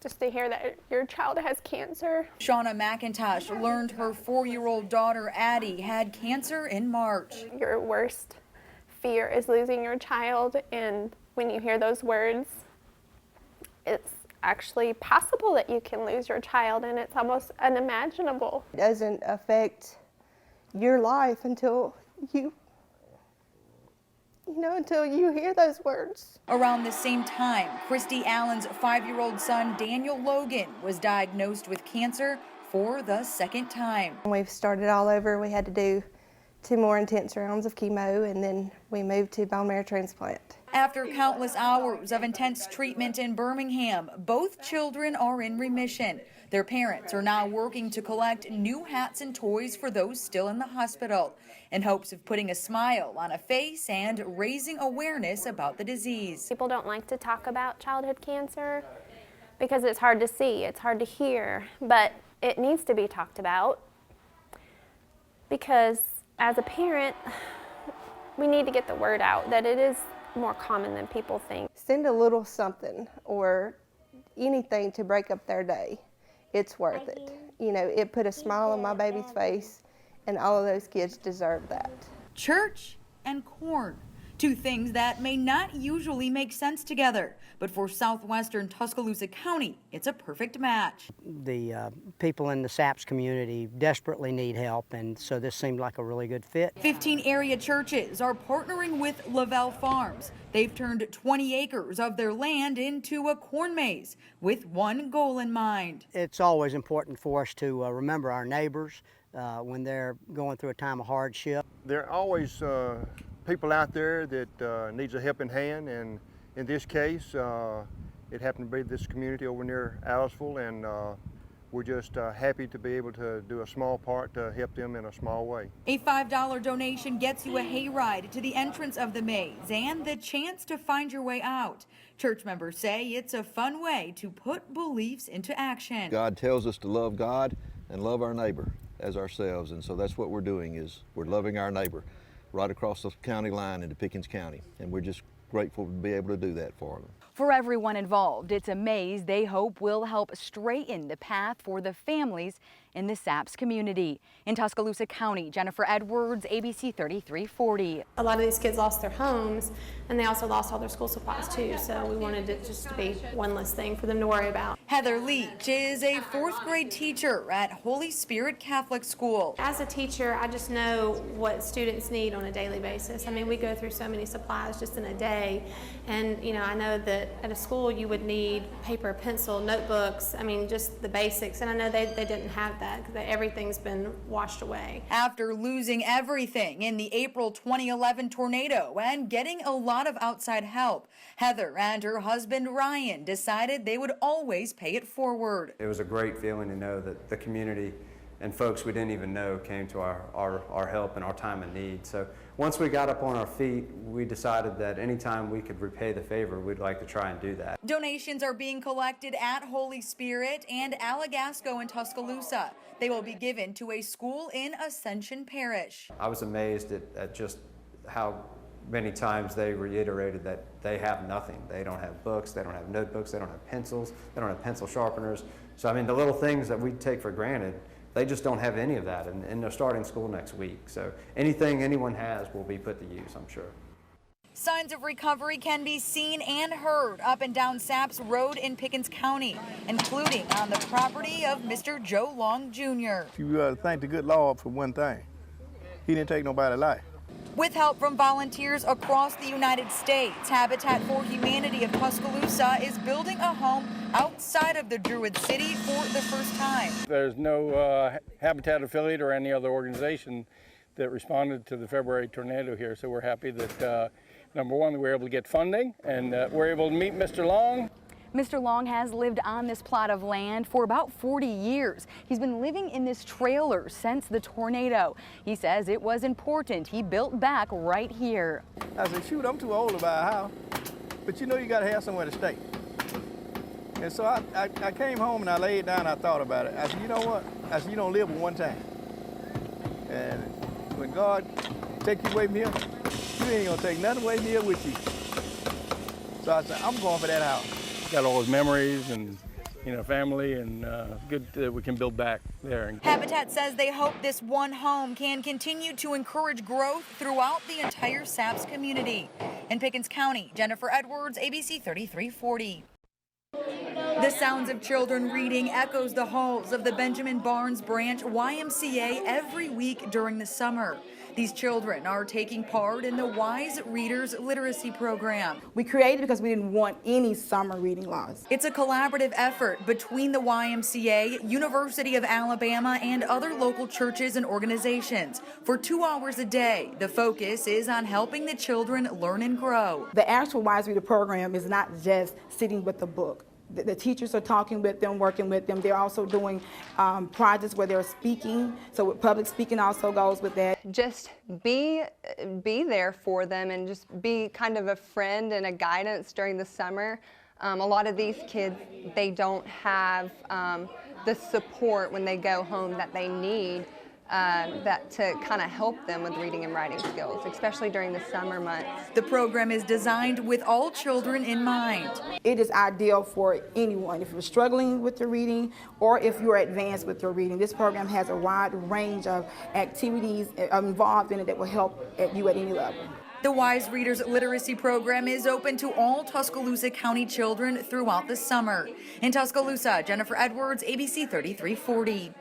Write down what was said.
just to hear that your child has cancer. Shauna McIntosh learned her 4-year-old daughter, Addie, had cancer in March. Your worst fear is losing your child, and when you hear those words, it's actually possible that you can lose your child, and it's almost unimaginable. It doesn't affect your life until until you hear those words. Around the same time, Christy Allen's 5-year-old son, Daniel Logan, was diagnosed with cancer for the second time. We've started all over. We had to do 2 more intense rounds of chemo, and then we moved to bone marrow transplant. After countless hours of intense treatment in Birmingham, both children are in remission. Their parents are now working to collect new hats and toys for those still in the hospital in hopes of putting a smile on a face and raising awareness about the disease. People don't like to talk about childhood cancer because it's hard to see, it's hard to hear, but it needs to be talked about because as a parent, we need to get the word out that it is more common than people think. Send a little something or anything to break up their day. It's worth it. You know, it put a smile on my baby's face, and all of those kids deserve that. Church and corn, 2 things that may not usually make sense together, but for southwestern Tuscaloosa County, it's a perfect match. The people in the SAPS community desperately need help, and so this seemed like a really good fit. 15 area churches are partnering with Lavelle Farms. They've turned 20 acres of their land into a corn maze with one goal in mind. It's always important for us to remember our neighbors when they're going through a time of hardship. There are always people out there that needs a helping hand, and in this case, it happened to be this community over near Aliceville, and we're just happy to be able to do a small part to help them in a small way. A $5 donation gets you a hayride to the entrance of the maze and the chance to find your way out. Church members say it's a fun way to put beliefs into action. God tells us to love God and love our neighbor as ourselves, and so that's what we're doing, is we're loving our neighbor right across the county line into Pickens County, and we're just grateful to be able to do that for them. For everyone involved, it's a maze they hope will help straighten the path for the families in the SAPS community. In Tuscaloosa County, Jennifer Edwards, ABC 3340. A lot of these kids lost their homes, and they also lost all their school supplies too, so we wanted it just to be one less thing for them to worry about. Heather Leach is a 4th grade teacher at Holy Spirit Catholic School. As a teacher, I just know what students need on a daily basis. I mean, we go through so many supplies just in a day, and I know that at a school you would need paper, pencil, notebooks, I mean, just the basics, and I know they didn't have that because everything's been washed away. After losing everything in the April 2011 tornado and getting a lot of outside help, Heather and her husband Ryan decided they would always pay it forward. It was a great feeling to know that the community and folks we didn't even know came to our help and our time of need. So once we got up on our feet, we decided that anytime we could repay the favor, we'd like to try and do that. Donations are being collected at Holy Spirit and Alagasco in Tuscaloosa. They will be given to a school in Ascension Parish. I was amazed at just how many times they reiterated that they have nothing. They don't have books, they don't have notebooks, they don't have pencils, they don't have pencil sharpeners. So I mean, the little things that we take for granted, they just don't have any of that, and they're starting school next week. So anything anyone has will be put to use, I'm sure. Signs of recovery can be seen and heard up and down Saps Road in Pickens County, including on the property of Mr. Joe Long Jr. You thank the good Lord for one thing. He didn't take nobody's life. With help from volunteers across the United States, Habitat for Humanity of Tuscaloosa is building a home outside of the Druid City for the first time. There's no Habitat affiliate or any other organization that responded to the February tornado here, so we're happy that, number one, we were able to get funding, and we're able to meet Mr. Long. Mr. Long has lived on this plot of land for about 40 years. He's been living in this trailer since the tornado. He says it was important he built back right here. I said, shoot, I'm too old to buy a house, but you gotta have somewhere to stay. And so I came home and I laid down and I thought about it. I said, you know what? I said, you don't live with one time. And when God take you away from here, you ain't gonna take nothing away from here with you. So I said, I'm going for that house. Got all his memories and family, and good that we can build back there. Habitat says they hope this one home can continue to encourage growth throughout the entire SAPS community. In Pickens County, Jennifer Edwards, ABC 3340. The sounds of children reading echoes the halls of the Benjamin Barnes Branch YMCA every week during the summer. These children are taking part in the Wise Readers Literacy Program. We created it because we didn't want any summer reading loss. It's a collaborative effort between the YMCA, University of Alabama, and other local churches and organizations. For 2 hours a day, the focus is on helping the children learn and grow. The actual Wise Reader program is not just sitting with the book. The teachers are talking with them, working with them. They're also doing projects where they're speaking. So public speaking also goes with that. Just be there for them and just be kind of a friend and a guidance during the summer. A lot of these kids, they don't have the support when they go home that they need that to kind of help them with reading and writing skills, especially during the summer months. The program is designed with all children in mind. It is ideal for anyone. If you're struggling with your reading or if you're advanced with your reading, this program has a wide range of activities involved in it that will help you at any level. The Wise Readers Literacy Program is open to all Tuscaloosa County children throughout the summer. In Tuscaloosa, Jennifer Edwards, ABC 3340.